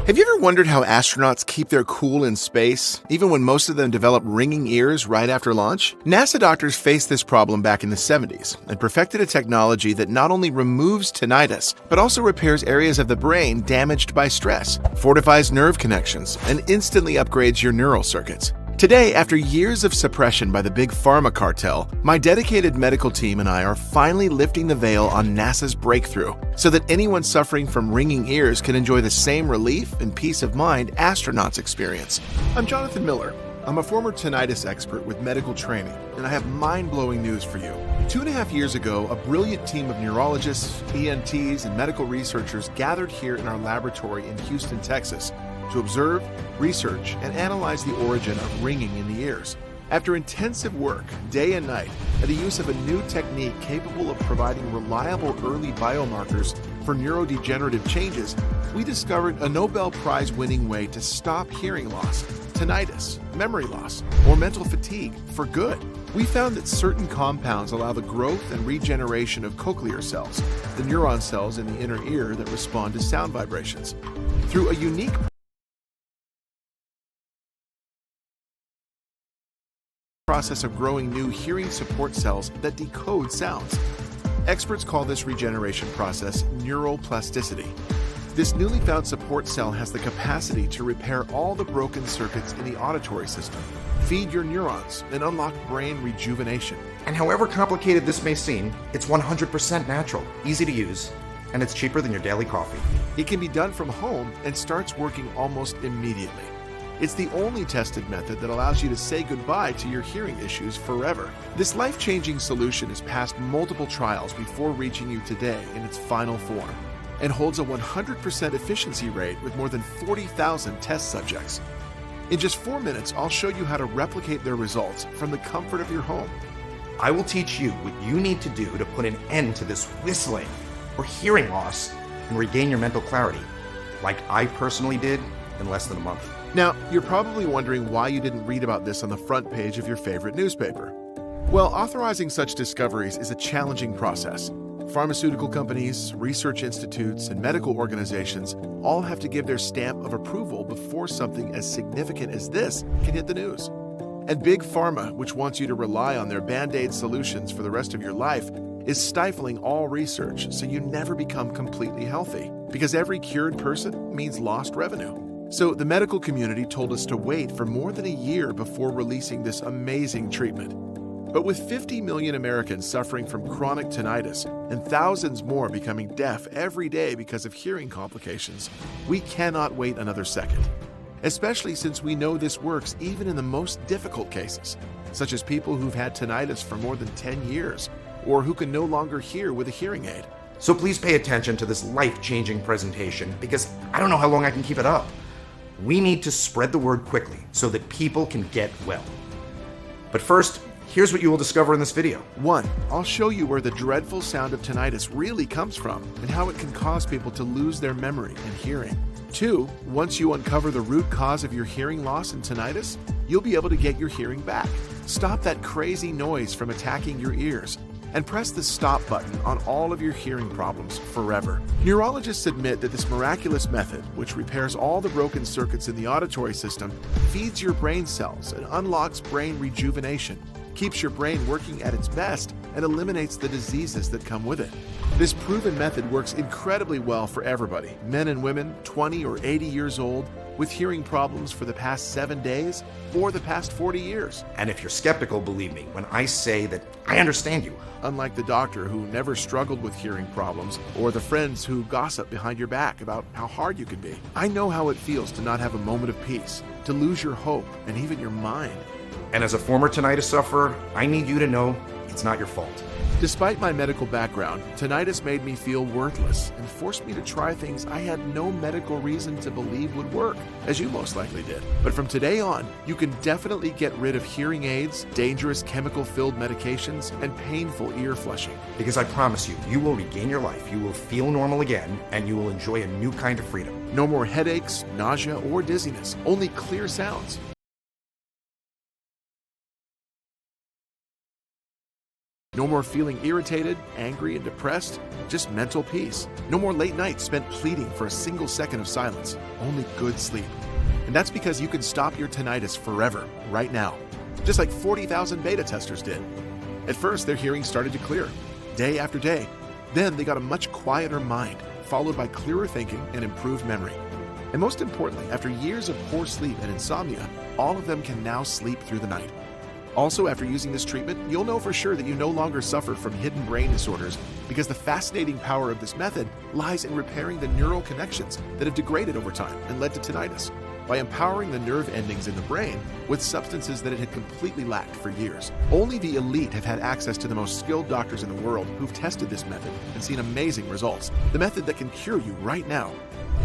Have you ever wondered how astronauts keep their cool in space, even when most of them develop ringing ears right after launch? NASA doctors faced this problem back in the 70s and perfected a technology that not only removes tinnitus, but also repairs areas of the brain damaged by stress, fortifies nerve connections, and instantly upgrades your neural circuits. Today, after years of suppression by the big pharma cartel, my dedicated medical team and I are finally lifting the veil on NASA's breakthrough so that anyone suffering from ringing ears can enjoy the same relief and peace of mind astronauts experience. I'm Jonathan Miller. I'm a former tinnitus expert with medical training, and I have mind-blowing news for you. 2.5 years ago, a brilliant team of neurologists, ENTs, and medical researchers gathered here in our laboratory in Houston, Texas, to observe, research, and analyze the origin of ringing in the ears. After intensive work, day and night, and the use of a new technique capable of providing reliable early biomarkers for neurodegenerative changes, we discovered a Nobel Prize-winning way to stop hearing loss, tinnitus, memory loss, or mental fatigue for good. We found that certain compounds allow the growth and regeneration of cochlear cells, the neuron cells in the inner ear that respond to sound vibrations. Through a unique process of growing new hearing support cells that decode sounds. Experts call this regeneration process neuroplasticity. This newly found support cell has the capacity to repair all the broken circuits in the auditory system, feed your neurons, and unlock brain rejuvenation. And however complicated this may seem, it's 100% natural, easy to use, and it's cheaper than your daily coffee. It can be done from home and starts working almost immediately. It's the only tested method that allows you to say goodbye to your hearing issues forever. This life-changing solution has passed multiple trials before reaching you today in its final form, and holds a 100% efficiency rate with more than 40,000 test subjects. In just 4 minutes, I'll show you how to replicate their results from the comfort of your home. I will teach you what you need to do to put an end to this whistling or hearing loss and regain your mental clarity, like I personally did in less than a month. Now, you're probably wondering why you didn't read about this on the front page of your favorite newspaper. Well, authorizing such discoveries is a challenging process. Pharmaceutical companies, research institutes, and medical organizations all have to give their stamp of approval before something as significant as this can hit the news. And Big Pharma, which wants you to rely on their Band-Aid solutions for the rest of your life, is stifling all research so you never become completely healthy, because every cured person means lost revenue. So the medical community told us to wait for more than a year before releasing this amazing treatment. But with 50 million Americans suffering from chronic tinnitus and thousands more becoming deaf every day because of hearing complications, we cannot wait another second. Especially since we know this works even in the most difficult cases, such as people who've had tinnitus for more than 10 years, or who can no longer hear with a hearing aid. So please pay attention to this life-changing presentation, because I don't know how long I can keep it up. We need to spread the word quickly so that people can get well. But first, here's what you will discover in this video. 1. I'll show you where the dreadful sound of tinnitus really comes from and how it can cause people to lose their memory and hearing. 2. Once you uncover the root cause of your hearing loss and tinnitus, you'll be able to get your hearing back. Stop that crazy noise from attacking your ears, and press the stop button on all of your hearing problems forever. Neurologists admit that this miraculous method, which repairs all the broken circuits in the auditory system, feeds your brain cells and unlocks brain rejuvenation, keeps your brain working at its best, and eliminates the diseases that come with it. This proven method works incredibly well for everybody, men and women, 20 or 80 years old, with hearing problems for the past 7 days or the past 40 years. And if you're skeptical, believe me when I say that I understand you. Unlike the doctor who never struggled with hearing problems, or the friends who gossip behind your back about how hard you can be, I know how it feels to not have a moment of peace, to lose your hope and even your mind. And as a former tinnitus sufferer, I need you to know it's not your fault. Despite my medical background, tinnitus made me feel worthless and forced me to try things I had no medical reason to believe would work, as you most likely did. But from today on, you can definitely get rid of hearing aids, dangerous chemical-filled medications, and painful ear flushing. Because I promise you, you will regain your life, you will feel normal again, and you will enjoy a new kind of freedom. No more headaches, nausea, or dizziness, only clear sounds. No more feeling irritated, angry, and depressed, just mental peace. No more late nights spent pleading for a single second of silence, only good sleep. And that's because you can stop your tinnitus forever, right now, just like 40,000 beta testers did. At first, their hearing started to clear, day after day. Then they got a much quieter mind, followed by clearer thinking and improved memory. And most importantly, after years of poor sleep and insomnia, all of them can now sleep through the night. Also, after using this treatment, you'll know for sure that you no longer suffer from hidden brain disorders, because the fascinating power of this method lies in repairing the neural connections that have degraded over time and led to tinnitus, by empowering the nerve endings in the brain with substances that it had completely lacked for years. Only the elite have had access to the most skilled doctors in the world who've tested this method and seen amazing results. The method that can cure you right now.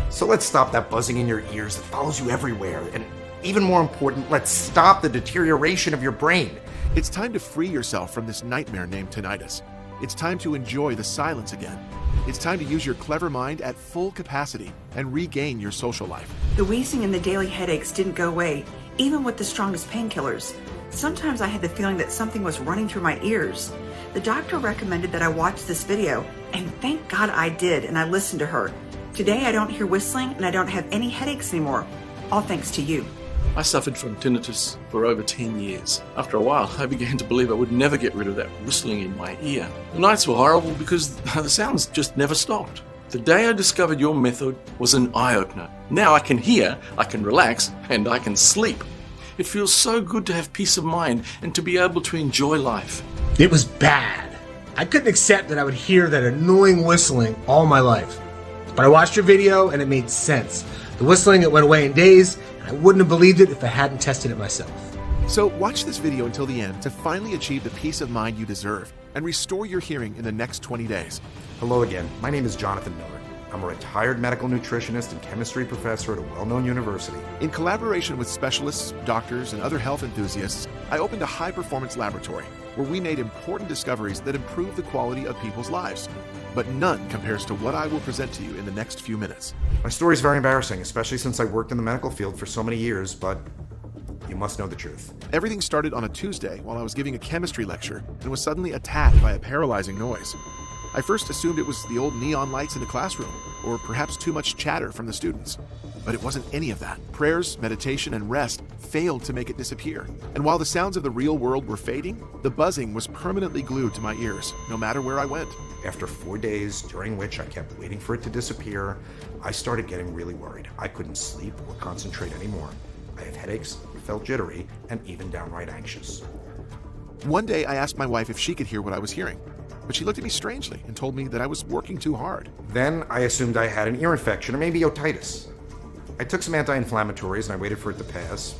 So let's stop that buzzing in your ears that follows you everywhere. And even more important, let's stop the deterioration of your brain. It's time to free yourself from this nightmare named tinnitus. It's time to enjoy the silence again. It's time to use your clever mind at full capacity and regain your social life. The wheezing and the daily headaches didn't go away, even with the strongest painkillers. Sometimes I had the feeling that something was running through my ears. The doctor recommended that I watch this video, and thank God I did, and I listened to her. Today I don't hear whistling and I don't have any headaches anymore, all thanks to you. I suffered from tinnitus for over 10 years. After a while, I began to believe I would never get rid of that whistling in my ear. The nights were horrible because the sounds just never stopped. The day I discovered your method was an eye-opener. Now I can hear, I can relax, and I can sleep. It feels so good to have peace of mind and to be able to enjoy life. It was bad. I couldn't accept that I would hear that annoying whistling all my life. But I watched your video and it made sense. The whistling, it went away in days, and I wouldn't have believed it if I hadn't tested it myself. So watch this video until the end to finally achieve the peace of mind you deserve and restore your hearing in the next 20 days. Hello again. My name is Jonathan Miller. I'm a retired medical nutritionist and chemistry professor at a well-known university. In collaboration with specialists, doctors, and other health enthusiasts, I opened a high-performance laboratory where we made important discoveries that improve the quality of people's lives. But none compares to what I will present to you in the next few minutes. My story is very embarrassing, especially since I worked in the medical field for so many years, but you must know the truth. Everything started on a Tuesday while I was giving a chemistry lecture and was suddenly attacked by a paralyzing noise. I first assumed it was the old neon lights in the classroom, or perhaps too much chatter from the students. But it wasn't any of that. Prayers, meditation, and rest failed to make it disappear. And while the sounds of the real world were fading, the buzzing was permanently glued to my ears, no matter where I went. After 4 days, during which I kept waiting for it to disappear, I started getting really worried. I couldn't sleep or concentrate anymore. I had headaches, felt jittery, and even downright anxious. One day, I asked my wife if she could hear what I was hearing, but she looked at me strangely and told me that I was working too hard. Then I assumed I had an ear infection or maybe otitis. I took some anti-inflammatories and I waited for it to pass.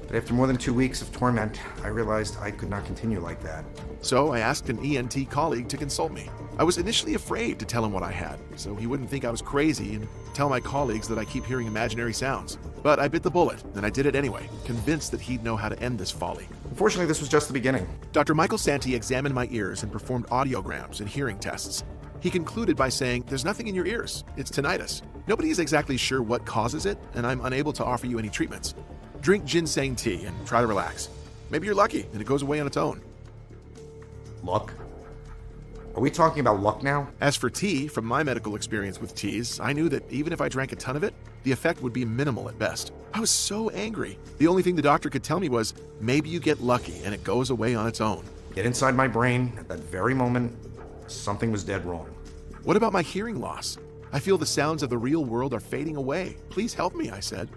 But after more than 2 weeks of torment, I realized I could not continue like that. So I asked an ENT colleague to consult me. I was initially afraid to tell him what I had, so he wouldn't think I was crazy and tell my colleagues that I keep hearing imaginary sounds. But I bit the bullet, and I did it anyway, convinced that he'd know how to end this folly. Unfortunately, this was just the beginning. Dr. Michael Santi examined my ears and performed audiograms and hearing tests. He concluded by saying, "There's nothing in your ears. It's tinnitus. Nobody is exactly sure what causes it, and I'm unable to offer you any treatments. Drink ginseng tea and try to relax. Maybe you're lucky and it goes away on its own." Luck? Are we talking about luck now? As for tea, from my medical experience with teas, I knew that even if I drank a ton of it, the effect would be minimal at best. I was so angry. The only thing the doctor could tell me was, maybe you get lucky and it goes away on its own. Yet inside my brain, at that very moment, something was dead wrong. What about my hearing loss? I feel the sounds of the real world are fading away. Please help me, I said.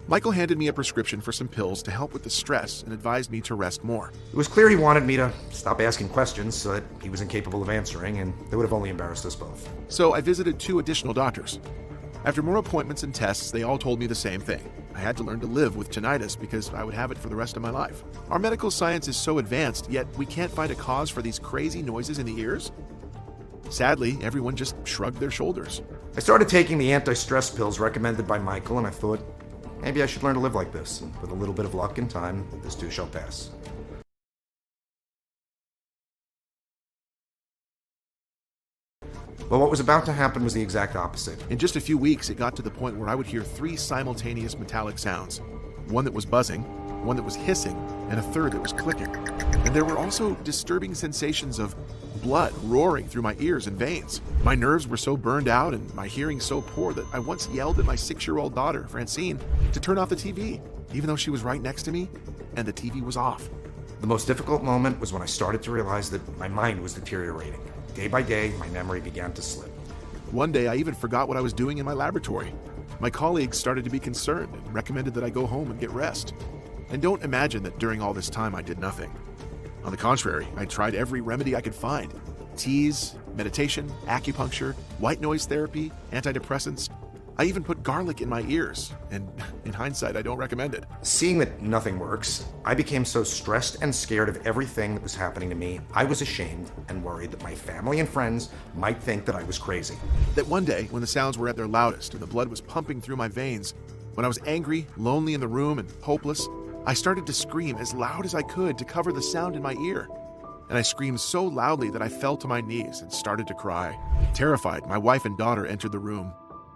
Michael handed me a prescription for some pills to help with the stress and advised me to rest more. It was clear he wanted me to stop asking questions so that he was incapable of answering, and they would have only embarrassed us both. So I visited 2 additional doctors. After more appointments and tests, they all told me the same thing. I had to learn to live with tinnitus because I would have it for the rest of my life. Our medical science is so advanced, yet we can't find a cause for these crazy noises in the ears. Sadly, everyone just shrugged their shoulders. I started taking the anti-stress pills recommended by Michael, and I thought, maybe I should learn to live like this, and with a little bit of luck and time, this too shall pass. Well, what was about to happen was the exact opposite. In just a few weeks, it got to the point where I would hear 3 simultaneous metallic sounds. One that was buzzing, one that was hissing, and a third that was clicking. And there were also disturbing sensations of blood roaring through my ears and veins. My nerves were so burned out and my hearing so poor that I once yelled at my 6-year-old daughter, Francine, to turn off the TV, even though she was right next to me and the TV was off. The most difficult moment was when I started to realize that my mind was deteriorating. Day by day, my memory began to slip. One day, I even forgot what I was doing in my laboratory. My colleagues started to be concerned and recommended that I go home and get rest. And don't imagine that during all this time I did nothing. On the contrary, I tried every remedy I could find. Teas, meditation, acupuncture, white noise therapy, antidepressants. I even put garlic in my ears, and in hindsight, I don't recommend it. Seeing that nothing works, I became so stressed and scared of everything that was happening to me, I was ashamed and worried that my family and friends might think that I was crazy. That one day, when the sounds were at their loudest and the blood was pumping through my veins, when I was angry, lonely in the room, and hopeless, I started to scream as loud as I could to cover the sound in my ear. And I screamed so loudly that I fell to my knees and started to cry. Terrified, my wife and daughter entered the room.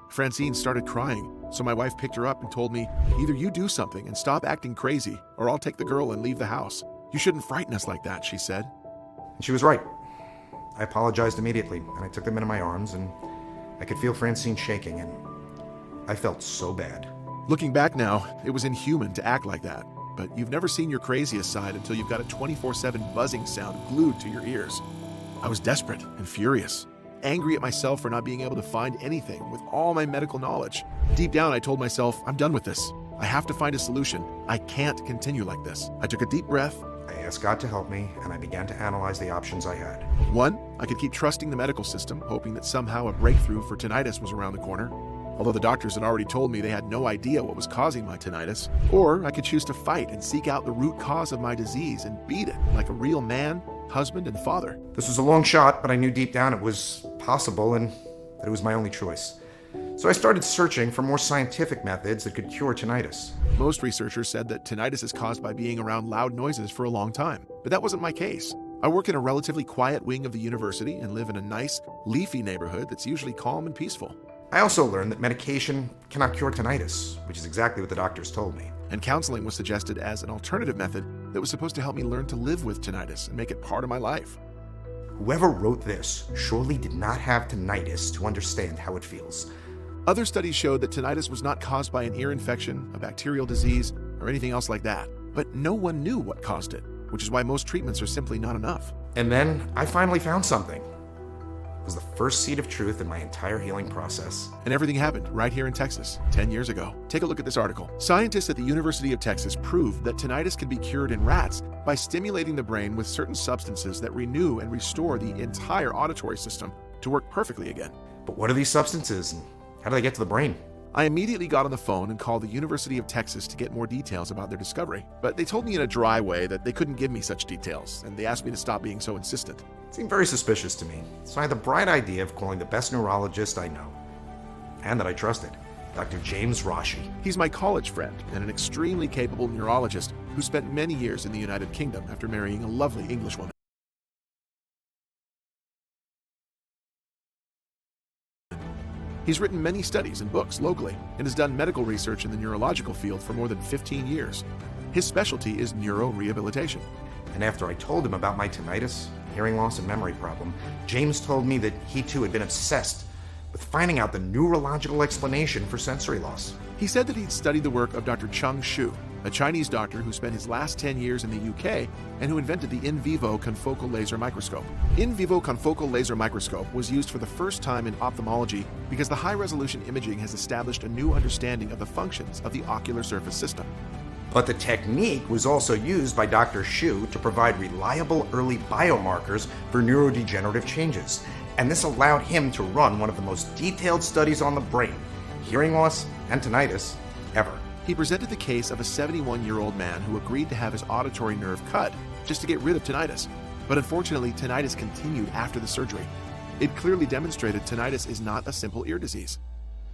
Francine started crying, so my wife picked her up and told me, "Either you do something and stop acting crazy, or I'll take the girl and leave the house. You shouldn't frighten us like that," she said. And she was right. I apologized immediately, and I took them into my arms, and I could feel Francine shaking, and I felt so bad. Looking back now, it was inhuman to act like that, but you've never seen your craziest side until you've got a 24/7 buzzing sound glued to your ears. I was desperate and furious, angry at myself for not being able to find anything with all my medical knowledge. Deep down, I told myself, I'm done with this. I have to find a solution. I can't continue like this. I took a deep breath. I asked God to help me, and I began to analyze the options I had. One, I could keep trusting the medical system, hoping that somehow a breakthrough for tinnitus was around the corner, although the doctors had already told me they had no idea what was causing my tinnitus. Or I could choose to fight and seek out the root cause of my disease and beat it like a real man, husband, and father. This was a long shot, but I knew deep down it was possible and that it was my only choice. So I started searching for more scientific methods that could cure tinnitus. Most researchers said that tinnitus is caused by being around loud noises for a long time, but that wasn't my case. I work in a relatively quiet wing of the university and live in a nice, leafy neighborhood that's usually calm and peaceful. I also learned that medication cannot cure tinnitus, which is exactly what the doctors told me. And counseling was suggested as an alternative method that was supposed to help me learn to live with tinnitus and make it part of my life. Whoever wrote this surely did not have tinnitus to understand how it feels. Other studies showed that tinnitus was not caused by an ear infection, a bacterial disease, or anything else like that. But no one knew what caused it, which is why most treatments are simply not enough. And then I finally found something. It was the first seed of truth in my entire healing process. And everything happened right here in Texas, 10 years ago. Take a look at this article. Scientists at the University of Texas proved that tinnitus can be cured in rats by stimulating the brain with certain substances that renew and restore the entire auditory system to work perfectly again. But what are these substances, and how do they get to the brain? I immediately got on the phone and called the University of Texas to get more details about their discovery. But they told me in a dry way that they couldn't give me such details, and they asked me to stop being so insistent. It seemed very suspicious to me, so I had the bright idea of calling the best neurologist I know, and that I trusted, Dr. James Rashi. He's my college friend and an extremely capable neurologist who spent many years in the United Kingdom after marrying a lovely Englishwoman. He's written many studies and books locally and has done medical research in the neurological field for more than 15 years. His specialty is neurorehabilitation. And after I told him about my tinnitus, hearing loss, and memory problem, James told me that he too had been obsessed with finding out the neurological explanation for sensory loss. He said that he'd studied the work of Dr. Cheng Xu, a Chinese doctor who spent his last 10 years in the UK and who invented the in vivo confocal laser microscope. In vivo confocal laser microscope was used for the first time in ophthalmology because the high-resolution imaging has established a new understanding of the functions of the ocular surface system. But the technique was also used by Dr. Xu to provide reliable early biomarkers for neurodegenerative changes, and this allowed him to run one of the most detailed studies on the brain, hearing loss, and tinnitus ever. He presented the case of a 71-year-old man who agreed to have his auditory nerve cut just to get rid of tinnitus. But unfortunately, tinnitus continued after the surgery. It clearly demonstrated tinnitus is not a simple ear disease.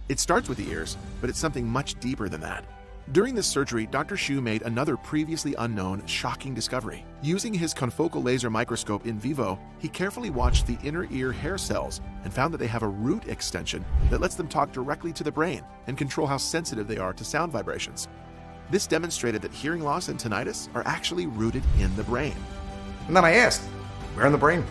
It starts with the ears, but it's something much deeper than that. During this surgery, Dr. Xu made another previously unknown, shocking discovery. Using his confocal laser microscope in vivo, he carefully watched the inner ear hair cells and found that they have a root extension that lets them talk directly to the brain and control how sensitive they are to sound vibrations. This demonstrated that hearing loss and tinnitus are actually rooted in the brain. And then I asked, where in the brain?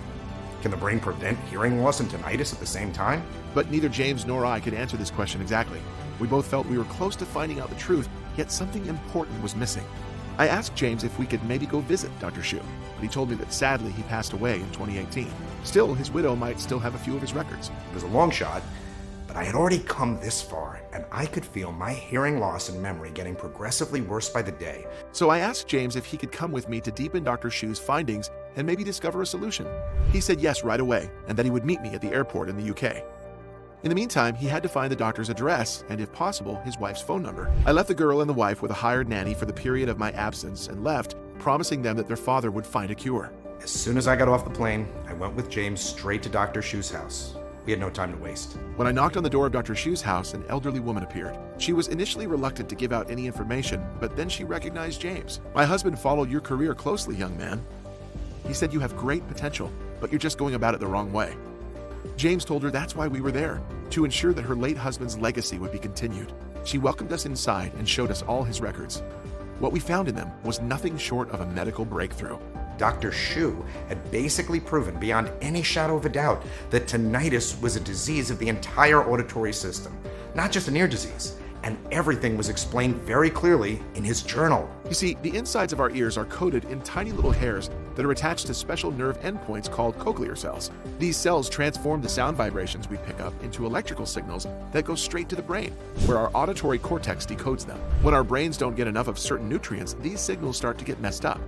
Can the brain prevent hearing loss and tinnitus at the same time? But neither James nor I could answer this question exactly. We both felt we were close to finding out the truth, yet something important was missing. I asked James if we could maybe go visit Dr. Shu, but he told me that sadly he passed away in 2018. Still, his widow might still have a few of his records. It was a long shot, but I had already come this far, and I could feel my hearing loss and memory getting progressively worse by the day. So I asked James if he could come with me to deepen Dr. Shu's findings and maybe discover a solution. He said yes right away, and that he would meet me at the airport in the UK. In the meantime, he had to find the doctor's address and, if possible, his wife's phone number. I left the girl and the wife with a hired nanny for the period of my absence and left, promising them that their father would find a cure. As soon as I got off the plane, I went with James straight to Dr. Shu's house. We had no time to waste. When I knocked on the door of Dr. Shu's house, an elderly woman appeared. She was initially reluctant to give out any information, but then she recognized James. "My husband followed your career closely, young man. He said you have great potential, but you're just going about it the wrong way." James told her that's why we were there, to ensure that her late husband's legacy would be continued. She welcomed us inside and showed us all his records. What we found in them was nothing short of a medical breakthrough. Dr. Shu had basically proven beyond any shadow of a doubt that tinnitus was a disease of the entire auditory system, not just an ear disease. And everything was explained very clearly in his journal. You see, the insides of our ears are coated in tiny little hairs that are attached to special nerve endpoints called cochlear cells. These cells transform the sound vibrations we pick up into electrical signals that go straight to the brain, where our auditory cortex decodes them. When our brains don't get enough of certain nutrients, these signals start to get messed up.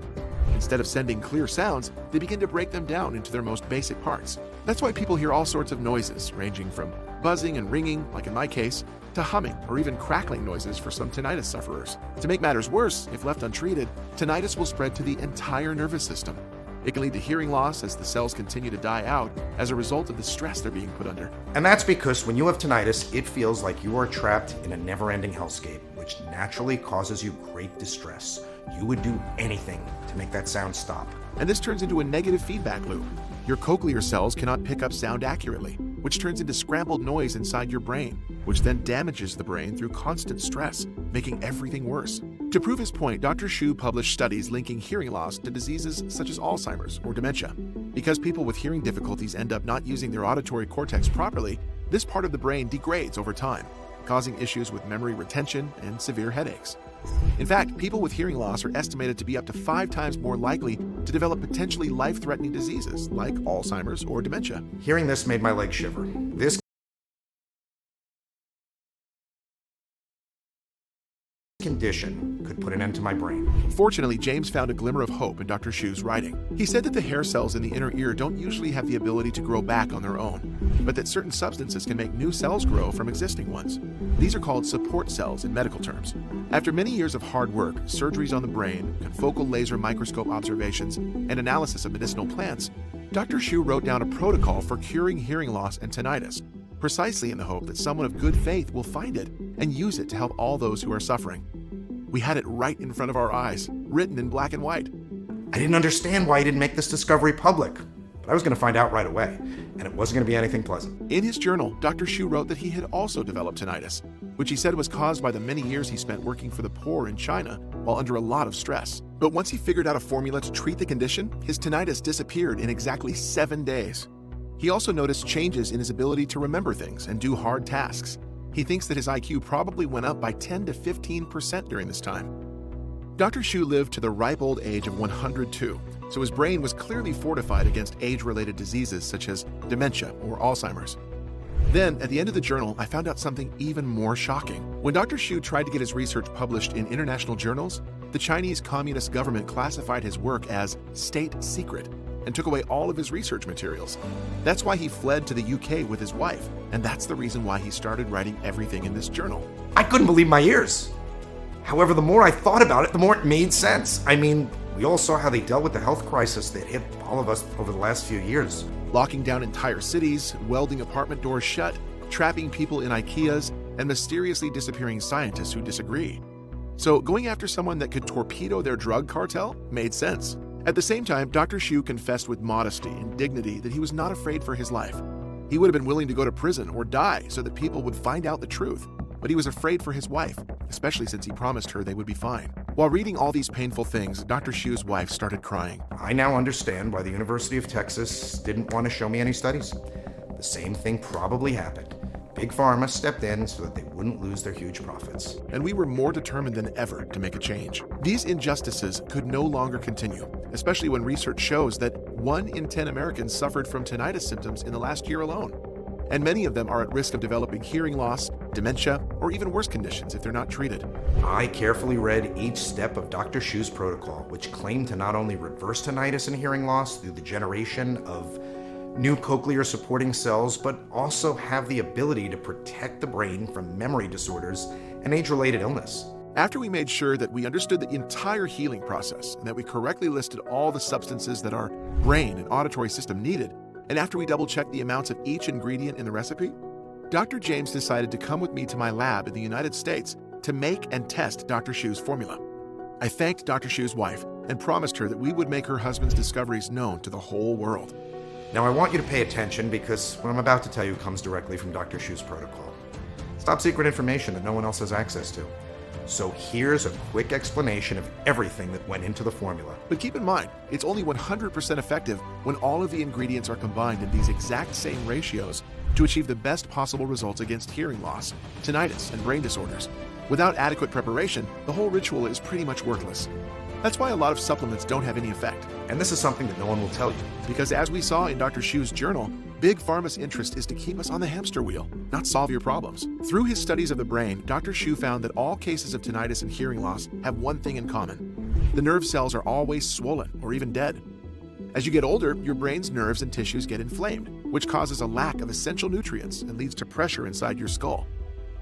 Instead of sending clear sounds, they begin to break them down into their most basic parts. That's why people hear all sorts of noises, ranging from buzzing and ringing, like in my case, to humming or even crackling noises for some tinnitus sufferers. To make matters worse, if left untreated, tinnitus will spread to the entire nervous system. It can lead to hearing loss as the cells continue to die out as a result of the stress they're being put under. And that's because when you have tinnitus, it feels like you are trapped in a never-ending hellscape, which naturally causes you great distress. You would do anything to make that sound stop. And this turns into a negative feedback loop. Your cochlear cells cannot pick up sound accurately, which turns into scrambled noise inside your brain, which then damages the brain through constant stress, making everything worse. To prove his point, Dr. Shu published studies linking hearing loss to diseases such as Alzheimer's or dementia. Because people with hearing difficulties end up not using their auditory cortex properly, this part of the brain degrades over time, causing issues with memory retention and severe headaches. In fact, people with hearing loss are estimated to be up to 5 times more likely to develop potentially life-threatening diseases like Alzheimer's or dementia. Hearing this made my legs shiver. This condition could put an end to my brain. Fortunately, James found a glimmer of hope in Dr. Shu's writing. He said that the hair cells in the inner ear don't usually have the ability to grow back on their own, but that certain substances can make new cells grow from existing ones. These are called support cells in medical terms. After many years of hard work, surgeries on the brain, confocal laser microscope observations, and analysis of medicinal plants, Dr. Shu wrote down a protocol for curing hearing loss and tinnitus, precisely in the hope that someone of good faith will find it and use it to help all those who are suffering. We had it right in front of our eyes, written in black and white. I didn't understand why he didn't make this discovery public, but I was going to find out right away, and it wasn't going to be anything pleasant. In his journal, Dr. Shu wrote that he had also developed tinnitus, which he said was caused by the many years he spent working for the poor in China while under a lot of stress. But once he figured out a formula to treat the condition, his tinnitus disappeared in exactly 7 days. He also noticed changes in his ability to remember things and do hard tasks. He thinks that his IQ probably went up by 10 to 15% during this time. Dr. Shu lived to the ripe old age of 102, so his brain was clearly fortified against age-related diseases such as dementia or Alzheimer's. Then, at the end of the journal, I found out something even more shocking. When Dr. Shu tried to get his research published in international journals, the Chinese Communist government classified his work as state secret and took away all of his research materials. That's why he fled to the UK with his wife, and that's the reason why he started writing everything in this journal. I couldn't believe my ears. However, the more I thought about it, the more it made sense. I mean, we all saw how they dealt with the health crisis that hit all of us over the last few years. Locking down entire cities, welding apartment doors shut, trapping people in IKEAs, and mysteriously disappearing scientists who disagree. So going after someone that could torpedo their drug cartel made sense. At the same time, Dr. Shu confessed with modesty and dignity that he was not afraid for his life. He would have been willing to go to prison or die so that people would find out the truth, but he was afraid for his wife, especially since he promised her they would be fine. While reading all these painful things, Dr. Shu's wife started crying. I now understand why the University of Texas didn't want to show me any studies. The same thing probably happened. Big Pharma stepped in so that they wouldn't lose their huge profits. And we were more determined than ever to make a change. These injustices could no longer continue, especially when research shows that 1 in 10 Americans suffered from tinnitus symptoms in the last year alone. And many of them are at risk of developing hearing loss, dementia, or even worse conditions if they're not treated. I carefully read each step of Dr. Shu's protocol, which claimed to not only reverse tinnitus and hearing loss through the generation of new cochlear supporting cells, but also have the ability to protect the brain from memory disorders and age-related illness. After we made sure that we understood the entire healing process and that we correctly listed all the substances that our brain and auditory system needed, and after we double-checked the amounts of each ingredient in the recipe, Dr. James decided to come with me to my lab in the United States to make and test Dr. Shu's formula. I thanked Dr. Shu's wife and promised her that we would make her husband's discoveries known to the whole world. Now I want you to pay attention because what I'm about to tell you comes directly from Dr. Shu's protocol. It's top secret information that no one else has access to. So here's a quick explanation of everything that went into the formula. But keep in mind, it's only 100% effective when all of the ingredients are combined in these exact same ratios to achieve the best possible results against hearing loss, tinnitus, and brain disorders. Without adequate preparation, the whole ritual is pretty much worthless. That's why a lot of supplements don't have any effect. And this is something that no one will tell you. Because as we saw in Dr. Shu's journal, Big Pharma's interest is to keep us on the hamster wheel, not solve your problems. Through his studies of the brain, Dr. Shu found that all cases of tinnitus and hearing loss have one thing in common. The nerve cells are always swollen or even dead. As you get older, your brain's nerves and tissues get inflamed, which causes a lack of essential nutrients and leads to pressure inside your skull.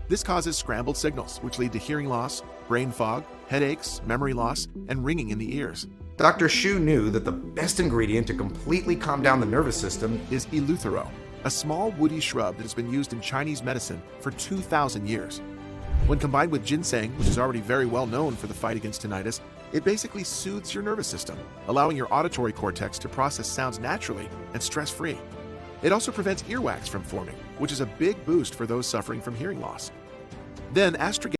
This causes scrambled signals, which lead to hearing loss, brain fog, headaches, memory loss, and ringing in the ears. Dr. Shu knew that the best ingredient to completely calm down the nervous system is eleuthero, a small woody shrub that has been used in Chinese medicine for 2,000 years. When combined with ginseng, which is already very well known for the fight against tinnitus, it basically soothes your nervous system, allowing your auditory cortex to process sounds naturally and stress-free. It also prevents earwax from forming, which is a big boost for those suffering from hearing loss. Then astragalus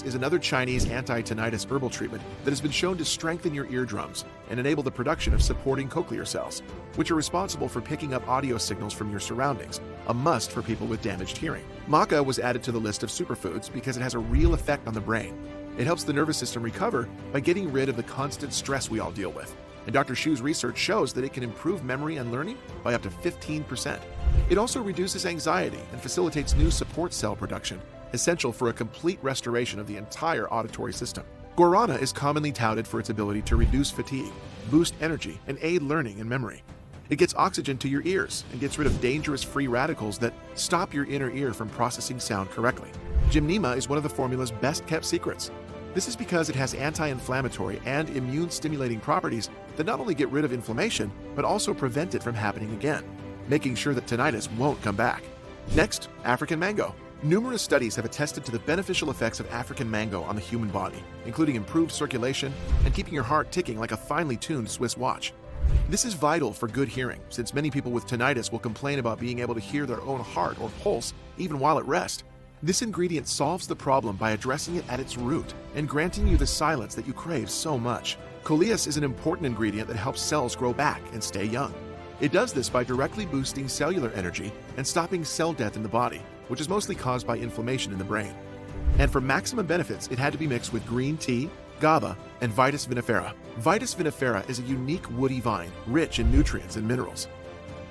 is another Chinese anti-tinnitus herbal treatment that has been shown to strengthen your eardrums and enable the production of supporting cochlear cells, which are responsible for picking up audio signals from your surroundings, a must for people with damaged hearing. Maca was added to the list of superfoods because it has a real effect on the brain. It helps the nervous system recover by getting rid of the constant stress we all deal with. And Dr. Shu's research shows that it can improve memory and learning by up to 15%. It also reduces anxiety and facilitates new support cell production, essential for a complete restoration of the entire auditory system. Guarana is commonly touted for its ability to reduce fatigue, boost energy, and aid learning and memory. It gets oxygen to your ears and gets rid of dangerous free radicals that stop your inner ear from processing sound correctly. Gymnema is one of the formula's best-kept secrets. This is because it has anti-inflammatory and immune-stimulating properties that not only get rid of inflammation, but also prevent it from happening again, making sure that tinnitus won't come back. Next, African mango. Numerous studies have attested to the beneficial effects of African mango on the human body, including improved circulation and keeping your heart ticking like a finely tuned Swiss watch. This is vital for good hearing, since many people with tinnitus will complain about being able to hear their own heart or pulse even while at rest. This ingredient solves the problem by addressing it at its root and granting you the silence that you crave so much. Coleus is an important ingredient that helps cells grow back and stay young. It does this by directly boosting cellular energy and stopping cell death in the body, which is mostly caused by inflammation in the brain. And for maximum benefits, it had to be mixed with green tea, GABA, and Vitis vinifera. Vitis vinifera is a unique woody vine, rich in nutrients and minerals.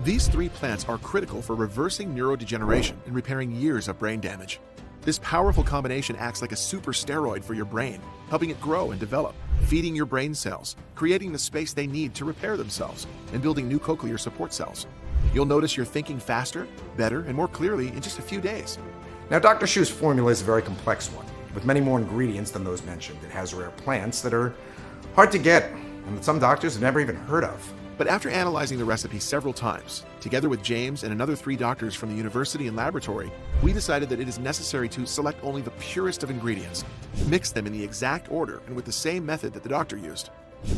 These three plants are critical for reversing neurodegeneration and repairing years of brain damage. This powerful combination acts like a super steroid for your brain, helping it grow and develop, feeding your brain cells, creating the space they need to repair themselves, and building new cochlear support cells. You'll notice you're thinking faster, better, and more clearly in just a few days. Now, Dr. Shu's formula is a very complex one, with many more ingredients than those mentioned. It has rare plants that are hard to get, and that some doctors have never even heard of. But after analyzing the recipe several times, together with James and another 3 doctors from the university and laboratory, we decided that it is necessary to select only the purest of ingredients, mix them in the exact order and with the same method that the doctor used.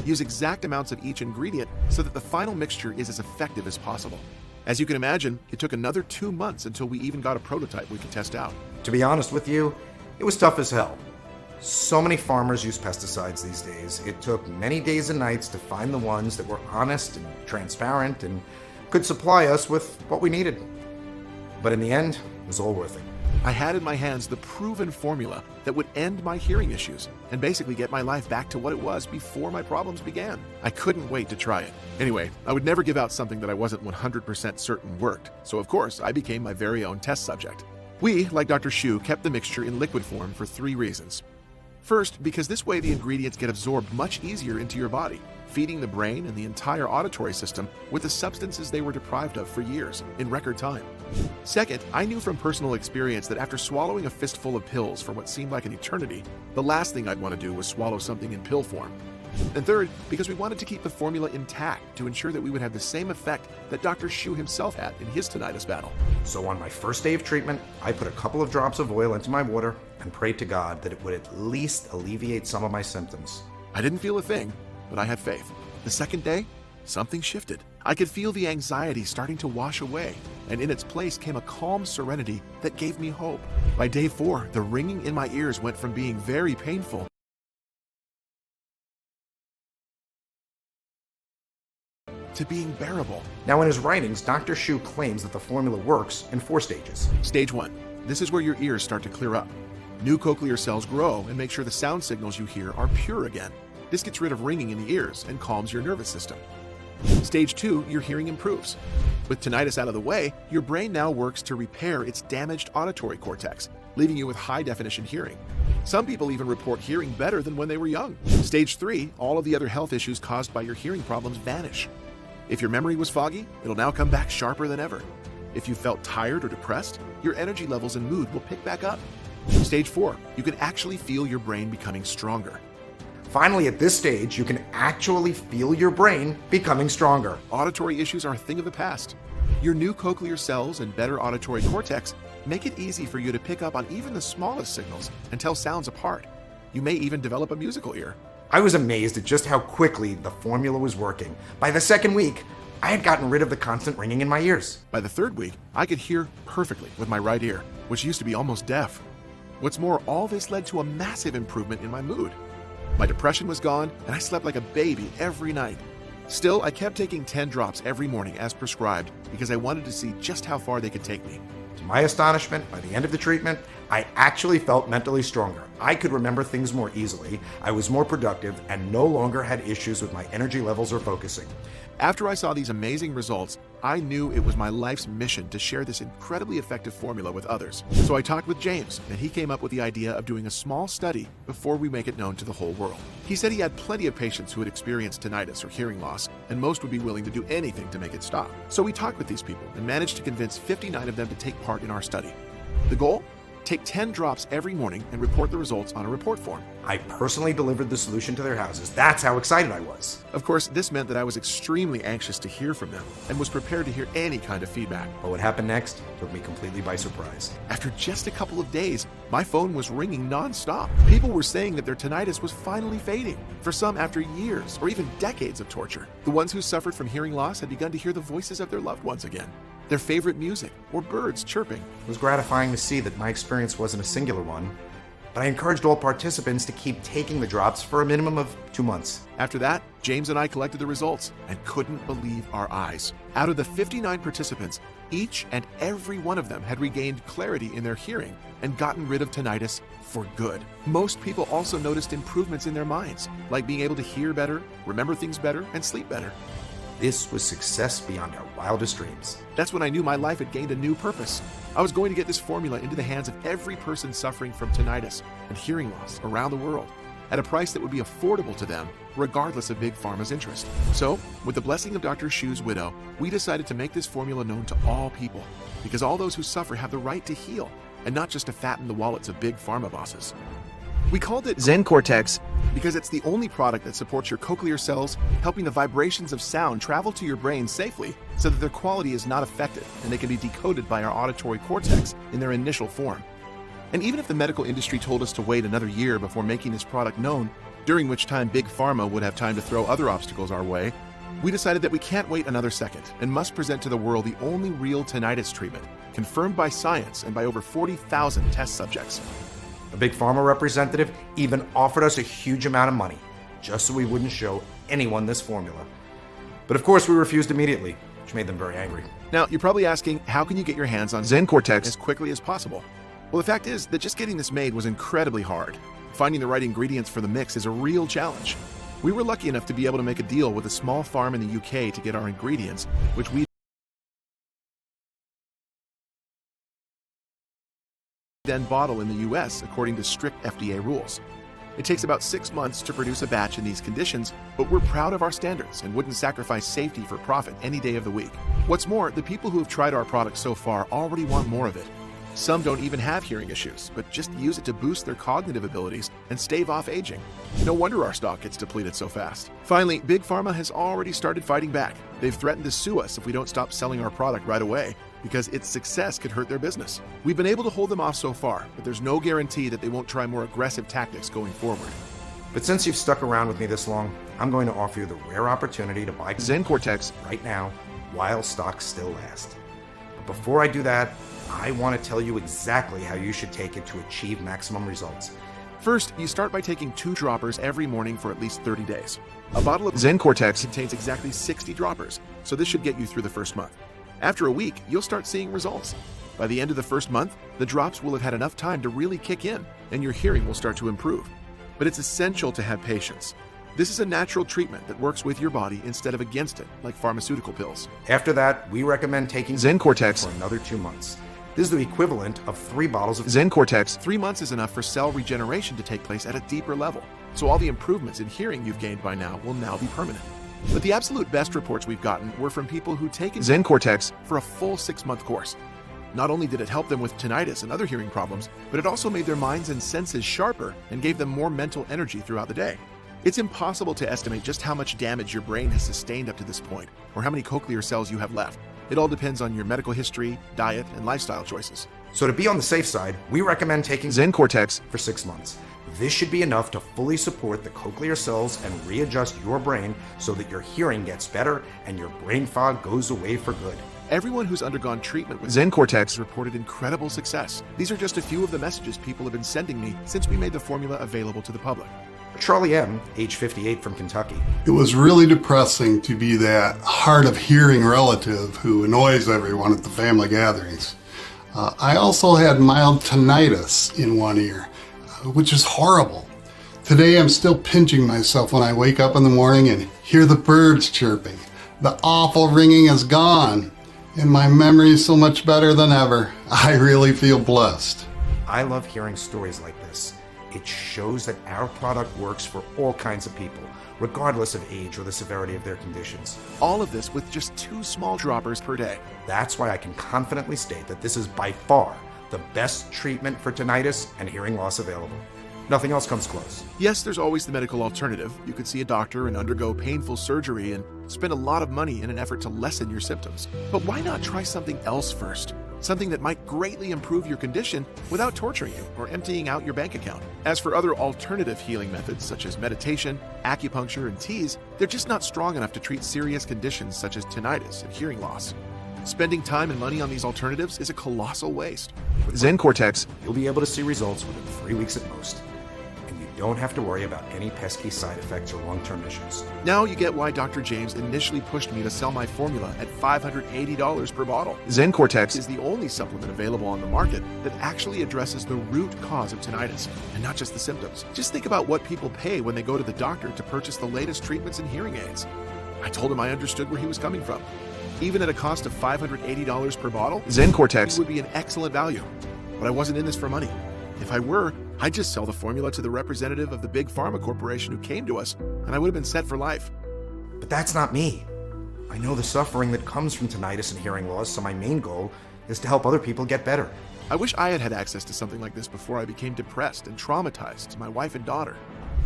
Use exact amounts of each ingredient so that the final mixture is as effective as possible. As you can imagine, it took another 2 months until we even got a prototype we could test out. To be honest with you, it was tough as hell. So many farmers use pesticides these days. It took many days and nights to find the ones that were honest and transparent and could supply us with what we needed. But in the end, it was all worth it. I had in my hands the proven formula that would end my hearing issues and basically get my life back to what it was before my problems began. I couldn't wait to try it. Anyway, I would never give out something that I wasn't 100% certain worked, so of course I became my very own test subject. We, like Dr. Shu, kept the mixture in liquid form for 3 reasons. First, because this way the ingredients get absorbed much easier into your body, feeding the brain and the entire auditory system with the substances they were deprived of for years, in record time. Second, I knew from personal experience that after swallowing a fistful of pills for what seemed like an eternity, the last thing I'd want to do was swallow something in pill form. And third, because we wanted to keep the formula intact to ensure that we would have the same effect that Dr. Shu himself had in his tinnitus battle. So on my first day of treatment, I put a couple of drops of oil into my water and prayed to God that it would at least alleviate some of my symptoms. I didn't feel a thing, but I had faith. The second day, something shifted. I could feel the anxiety starting to wash away, and in its place came a calm serenity that gave me hope. By day 4, the ringing in my ears went from being very painful to being bearable. Now in his writings, Dr. Shu claims that the formula works in 4 stages. Stage 1. This is where your ears start to clear up. New cochlear cells grow and make sure the sound signals you hear are pure again. This gets rid of ringing in the ears and calms your nervous system. Stage 2, your hearing improves. With tinnitus out of the way, your brain now works to repair its damaged auditory cortex, leaving you with high-definition hearing. Some people even report hearing better than when they were young. Stage 3, all of the other health issues caused by your hearing problems vanish. If your memory was foggy, it'll now come back sharper than ever. If you felt tired or depressed, your energy levels and mood will pick back up. Stage 4, you can actually feel your brain becoming stronger. Finally, at this stage, you can actually feel your brain becoming stronger. Auditory issues are a thing of the past. Your new cochlear cells and better auditory cortex make it easy for you to pick up on even the smallest signals and tell sounds apart. You may even develop a musical ear. I was amazed at just how quickly the formula was working. By the second week, I had gotten rid of the constant ringing in my ears. By the third week, I could hear perfectly with my right ear, which used to be almost deaf. What's more, all this led to a massive improvement in my mood. My depression was gone, and I slept like a baby every night. Still, I kept taking 10 drops every morning as prescribed because I wanted to see just how far they could take me. To my astonishment, by the end of the treatment, I actually felt mentally stronger. I could remember things more easily, I was more productive, and no longer had issues with my energy levels or focusing. After I saw these amazing results, I knew it was my life's mission to share this incredibly effective formula with others. So I talked with James, and he came up with the idea of doing a small study before we make it known to the whole world. He said he had plenty of patients who had experienced tinnitus or hearing loss, and most would be willing to do anything to make it stop. So we talked with these people and managed to convince 59 of them to take part in our study. The goal? Take 10 drops every morning and report the results on a report form. I personally delivered the solution to their houses. That's how excited I was. Of course, this meant that I was extremely anxious to hear from them and was prepared to hear any kind of feedback. But what happened next took me completely by surprise. After just a couple of days, my phone was ringing nonstop. People were saying that their tinnitus was finally fading, for some after years or even decades of torture. The ones who suffered from hearing loss had begun to hear the voices of their loved ones again, their favorite music, or birds chirping. It was gratifying to see that my experience wasn't a singular one, but I encouraged all participants to keep taking the drops for a minimum of 2 months. After that, James and I collected the results and couldn't believe our eyes. Out of the 59 participants, each and every one of them had regained clarity in their hearing and gotten rid of tinnitus for good. Most people also noticed improvements in their minds, like being able to hear better, remember things better, and sleep better. This was success beyond our wildest dreams. That's when I knew my life had gained a new purpose. I was going to get this formula into the hands of every person suffering from tinnitus and hearing loss around the world at a price that would be affordable to them, regardless of Big Pharma's interest. So, with the blessing of Dr. Shu's widow, we decided to make this formula known to all people, because all those who suffer have the right to heal, and not just to fatten the wallets of Big Pharma bosses. We called it Zen Cortex because it's the only product that supports your cochlear cells, helping the vibrations of sound travel to your brain safely so that their quality is not affected and they can be decoded by our auditory cortex in their initial form. And even if the medical industry told us to wait another year before making this product known, during which time Big Pharma would have time to throw other obstacles our way, We decided that we can't wait another second and must present to the world the only real tinnitus treatment, confirmed by science and by over 40,000 test subjects. A big pharma representative even offered us a huge amount of money, just so we wouldn't show anyone this formula. But of course we refused immediately, which made them very angry. Now, you're probably asking, how can you get your hands on Zen Cortex as quickly as possible? Well, the fact is that just getting this made was incredibly hard. Finding the right ingredients for the mix is a real challenge. We were lucky enough to be able to make a deal with a small farm in the UK to get our ingredients, which we then bottle in the US according to strict FDA rules. It takes about 6 months to produce a batch in these conditions, but we're proud of our standards and wouldn't sacrifice safety for profit any day of the week. What's more, the people who have tried our product so far already want more of it. Some don't even have hearing issues, but just use it to boost their cognitive abilities and stave off aging. No wonder our stock gets depleted so fast. Finally, Big Pharma has already started fighting back. They've threatened to sue us if we don't stop selling our product right away, because its success could hurt their business. We've been able to hold them off so far, but there's no guarantee that they won't try more aggressive tactics going forward. But since you've stuck around with me this long, I'm going to offer you the rare opportunity to buy Zen Cortex right now while stocks still last. But before I do that, I want to tell you exactly how you should take it to achieve maximum results. First, you start by taking 2 droppers every morning for at least 30 days. A bottle of Zen Cortex contains exactly 60 droppers, so this should get you through the first month. After a week, you'll start seeing results. By the end of the first month, the drops will have had enough time to really kick in, and your hearing will start to improve. But it's essential to have patience. This is a natural treatment that works with your body instead of against it, like pharmaceutical pills. After that, we recommend taking Zen Cortex for another 2 months. This is the equivalent of 3 bottles of Zen Cortex. 3 months is enough for cell regeneration to take place at a deeper level, so all the improvements in hearing you've gained by now will now be permanent. But the absolute best reports we've gotten were from people who'd taken Zen Cortex for a full 6-month course. Not only did it help them with tinnitus and other hearing problems, but it also made their minds and senses sharper and gave them more mental energy throughout the day. It's impossible to estimate just how much damage your brain has sustained up to this point, or how many cochlear cells you have left. It all depends on your medical history, diet, and lifestyle choices. So to be on the safe side, we recommend taking Zen Cortex for 6 months. This should be enough to fully support the cochlear cells and readjust your brain so that your hearing gets better and your brain fog goes away for good. Everyone who's undergone treatment with Zen Cortex has reported incredible success. These are just a few of the messages people have been sending me since we made the formula available to the public. Charlie M., age 58 from Kentucky. It was really depressing to be that hard of hearing relative who annoys everyone at the family gatherings. I also had mild tinnitus in one ear, which is horrible. Today I'm still pinching myself when I wake up in the morning and hear the birds chirping. The awful ringing is gone, and my memory is so much better than ever. I really feel blessed. I love hearing stories like this. It shows that our product works for all kinds of people, regardless of age or the severity of their conditions. All of this with just 2 small droppers per day. That's why I can confidently state that this is by far the best treatment for tinnitus and hearing loss available. Nothing else comes close. Yes, there's always the medical alternative. You could see a doctor and undergo painful surgery and spend a lot of money in an effort to lessen your symptoms. But why not try something else first? Something that might greatly improve your condition without torturing you or emptying out your bank account. As for other alternative healing methods such as meditation, acupuncture, and teas, they're just not strong enough to treat serious conditions such as tinnitus and hearing loss. Spending time and money on these alternatives is a colossal waste. With Zen Cortex, you'll be able to see results within 3 weeks at most. And you don't have to worry about any pesky side effects or long-term issues. Now you get why Dr. James initially pushed me to sell my formula at $580 per bottle. Zen Cortex is the only supplement available on the market that actually addresses the root cause of tinnitus, and not just the symptoms. Just think about what people pay when they go to the doctor to purchase the latest treatments and hearing aids. I told him I understood where he was coming from. Even at a cost of $580 per bottle, Zen Cortex it would be an excellent value. But I wasn't in this for money. If I were, I'd just sell the formula to the representative of the big pharma corporation who came to us, and I would have been set for life. But that's not me. I know the suffering that comes from tinnitus and hearing loss, so my main goal is to help other people get better. I wish I had had access to something like this before I became depressed and traumatized to my wife and daughter.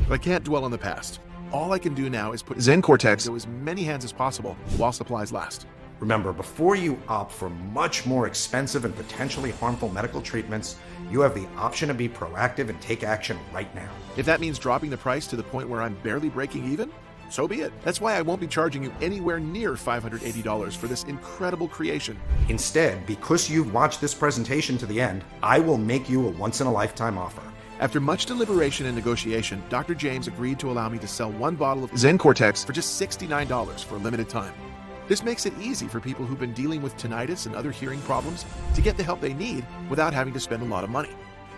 But I can't dwell on the past. All I can do now is put Zen Cortex into as many hands as possible while supplies last. Remember, before you opt for much more expensive and potentially harmful medical treatments, you have the option to be proactive and take action right now. If that means dropping the price to the point where I'm barely breaking even, so be it. That's why I won't be charging you anywhere near $580 for this incredible creation. Instead, because you've watched this presentation to the end, I will make you a once-in-a-lifetime offer. After much deliberation and negotiation, Dr. James agreed to allow me to sell one bottle of Zen Cortex for just $69 for a limited time. This makes it easy for people who've been dealing with tinnitus and other hearing problems to get the help they need without having to spend a lot of money.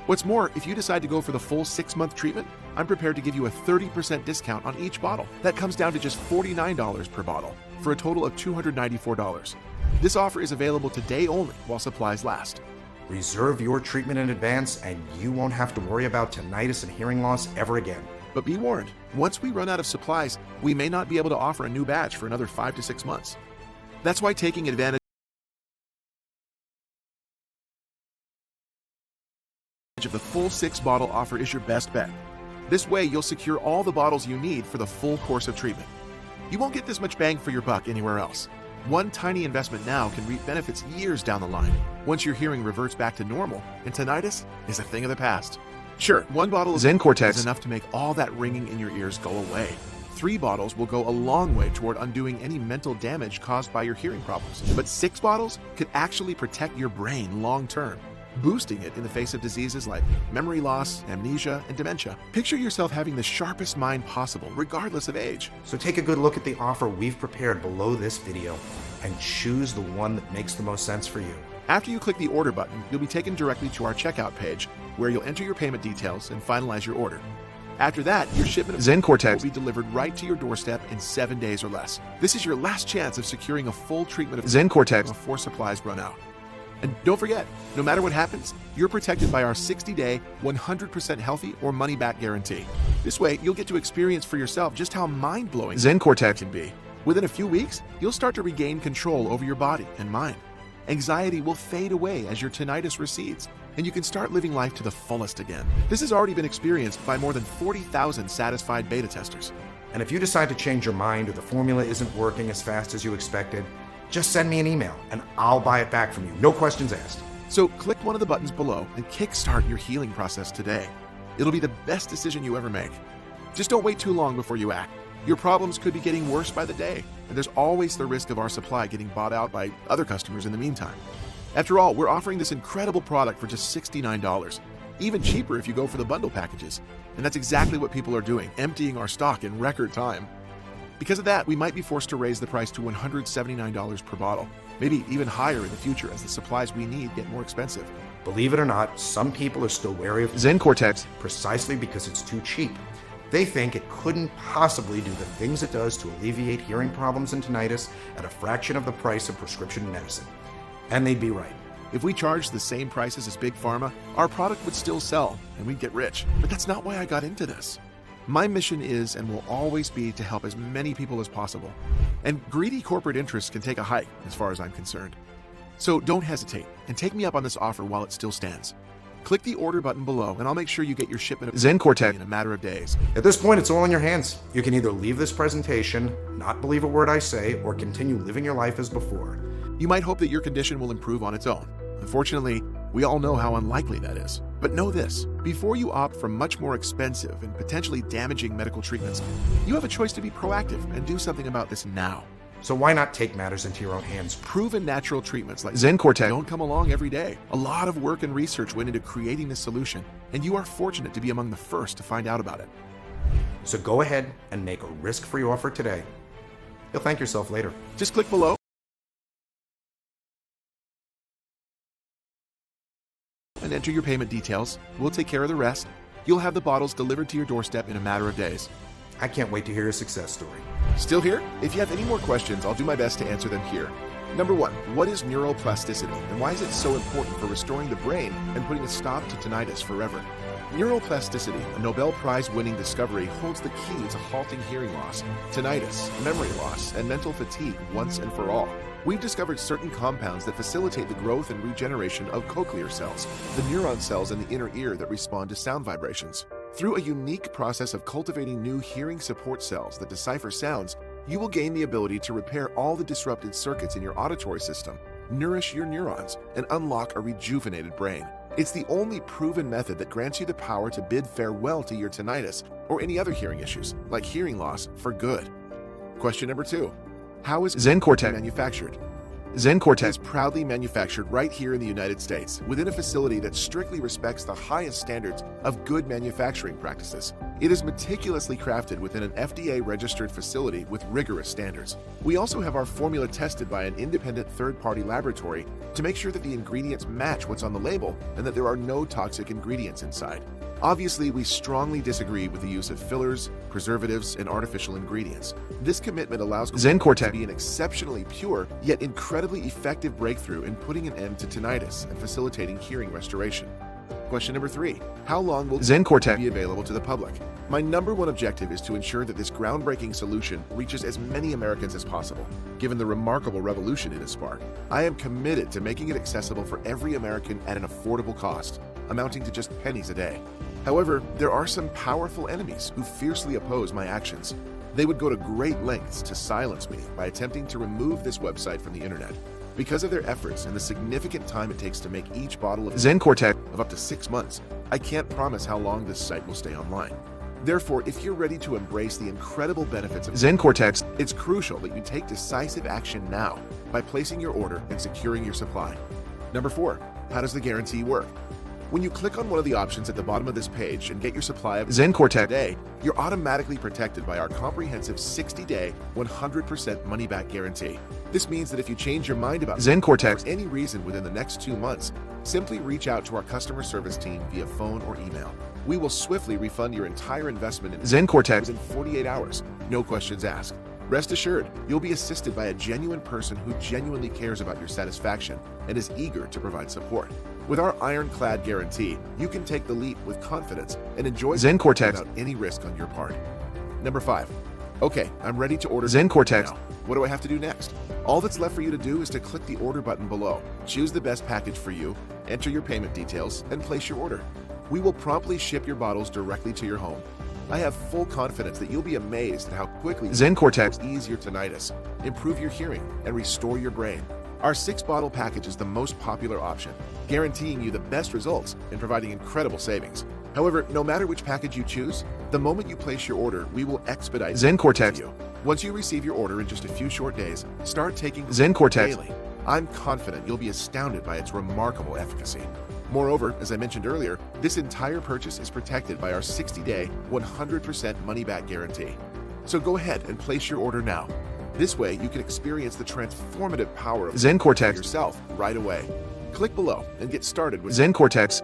What's more, if you decide to go for the full 6-month treatment, I'm prepared to give you a 30% discount on each bottle. That comes down to just $49 per bottle, for a total of $294. This offer is available today only while supplies last. Reserve your treatment in advance, and you won't have to worry about tinnitus and hearing loss ever again. But be warned, once we run out of supplies, we may not be able to offer a new batch for another 5 to 6 months. That's why taking advantage of the full 6-bottle offer is your best bet. This way, you'll secure all the bottles you need for the full course of treatment. You won't get this much bang for your buck anywhere else. One tiny investment now can reap benefits years down the line, once your hearing reverts back to normal and tinnitus is a thing of the past. Sure, one bottle of Zen Cortex is enough to make all that ringing in your ears go away. 3 bottles will go a long way toward undoing any mental damage caused by your hearing problems. But 6 bottles could actually protect your brain long term, boosting it in the face of diseases like memory loss, amnesia, and dementia. Picture yourself having the sharpest mind possible, regardless of age. So take a good look at the offer we've prepared below this video and choose the one that makes the most sense for you. After you click the order button, you'll be taken directly to our checkout page, where you'll enter your payment details and finalize your order. After that, your shipment of Zen Cortex will be delivered right to your doorstep in 7 days or less. This is your last chance of securing a full treatment of Zen Cortex before supplies run out. And don't forget, no matter what happens, you're protected by our 60-day, 100% healthy or money-back guarantee. This way, you'll get to experience for yourself just how mind-blowing Zen Cortex can be. Within a few weeks, you'll start to regain control over your body and mind. Anxiety will fade away as your tinnitus recedes, and you can start living life to the fullest again. This has already been experienced by more than 40,000 satisfied beta testers. And if you decide to change your mind or the formula isn't working as fast as you expected, just send me an email and I'll buy it back from you. No questions asked. So click one of the buttons below and kickstart your healing process today. It'll be the best decision you ever make. Just don't wait too long before you act. Your problems could be getting worse by the day, and there's always the risk of our supply getting bought out by other customers in the meantime. After all, we're offering this incredible product for just $69, even cheaper if you go for the bundle packages. And that's exactly what people are doing, emptying our stock in record time. Because of that, we might be forced to raise the price to $179 per bottle, maybe even higher in the future as the supplies we need get more expensive. Believe it or not, some people are still wary of Zen Cortex precisely because it's too cheap. They think it couldn't possibly do the things it does to alleviate hearing problems and tinnitus at a fraction of the price of prescription medicine. And they'd be right. If we charged the same prices as Big Pharma, our product would still sell and we'd get rich. But that's not why I got into this. My mission is and will always be to help as many people as possible. And greedy corporate interests can take a hike as far as I'm concerned. So don't hesitate and take me up on this offer while it still stands. Click the order button below and I'll make sure you get your shipment of Zen Cortex in a matter of days. At this point, it's all in your hands. You can either leave this presentation, not believe a word I say, or continue living your life as before. You might hope that your condition will improve on its own. Unfortunately, we all know how unlikely that is. But know this, before you opt for much more expensive and potentially damaging medical treatments, you have a choice to be proactive and do something about this now. So why not take matters into your own hands? Proven natural treatments like Zen Cortex don't come along every day. A lot of work and research went into creating this solution, and you are fortunate to be among the first to find out about it. So go ahead and make a risk-free offer today. You'll thank yourself later. Just click below and enter your payment details. We'll take care of the rest. You'll have the bottles delivered to your doorstep in a matter of days. I can't wait to hear your success story. Still here? If you have any more questions, I'll do my best to answer them here. Number 1, what is neuroplasticity and why is it so important for restoring the brain and putting a stop to tinnitus forever? Neuroplasticity, a Nobel Prize-winning discovery, holds the key to halting hearing loss, tinnitus, memory loss, and mental fatigue once and for all. We've discovered certain compounds that facilitate the growth and regeneration of cochlear cells, the neuron cells in the inner ear that respond to sound vibrations. Through a unique process of cultivating new hearing support cells that decipher sounds, you will gain the ability to repair all the disrupted circuits in your auditory system, nourish your neurons, and unlock a rejuvenated brain. It's the only proven method that grants you the power to bid farewell to your tinnitus or any other hearing issues, like hearing loss, for good. Question number 2. How is ZenCortex manufactured? ZenCortex Is proudly manufactured right here in the United States within a facility that strictly respects the highest standards of good manufacturing practices. It is meticulously crafted within an FDA-registered facility with rigorous standards. We also have our formula tested by an independent third-party laboratory to make sure that the ingredients match what's on the label and that there are no toxic ingredients inside. Obviously, we strongly disagree with the use of fillers, preservatives, and artificial ingredients. This commitment allows ZenCortex to be an exceptionally pure, yet incredibly effective breakthrough in putting an end to tinnitus and facilitating hearing restoration. Question number 3. How long will ZenCortex be available to the public? My number one objective is to ensure that this groundbreaking solution reaches as many Americans as possible. Given the remarkable revolution it has sparked, I am committed to making it accessible for every American at an affordable cost, amounting to just pennies a day. However, there are some powerful enemies who fiercely oppose my actions. They would go to great lengths to silence me by attempting to remove this website from the internet. Because of their efforts and the significant time it takes to make each bottle of ZenCortex of up to 6 months, I can't promise how long this site will stay online. Therefore, if you're ready to embrace the incredible benefits of ZenCortex it's crucial that you take decisive action now by placing your order and securing your supply. Number 4. How does the guarantee work? When you click on one of the options at the bottom of this page and get your supply of ZenCortex today, you're automatically protected by our comprehensive 60-day, 100% money-back guarantee. This means that if you change your mind about ZenCortex for any reason within the next 2 months, simply reach out to our customer service team via phone or email. We will swiftly refund your entire investment in ZenCortex within 48 hours, no questions asked. Rest assured, you'll be assisted by a genuine person who genuinely cares about your satisfaction and is eager to provide support. With our ironclad guarantee, you can take the leap with confidence and enjoy ZenCortex without any risk on your part. Number 5. Okay, I'm ready to order ZenCortex now. What do I have to do next? All that's left for you to do is to click the order button below, choose the best package for you, enter your payment details, and place your order. We will promptly ship your bottles directly to your home. I have full confidence that you'll be amazed at how quickly ZenCortex will ease your tinnitus, improve your hearing, and restore your brain. Our 6-bottle package is the most popular option, guaranteeing you the best results and providing incredible savings. However, no matter which package you choose, the moment you place your order, we will expedite ZenCortex to you. Once you receive your order in just a few short days, start taking ZenCortex daily. I'm confident you'll be astounded by its remarkable efficacy. Moreover, as I mentioned earlier, this entire purchase is protected by our 60-day, 100% money-back guarantee. So go ahead and place your order now. This way, you can experience the transformative power of ZenCortex yourself right away. Click below and get started with ZenCortex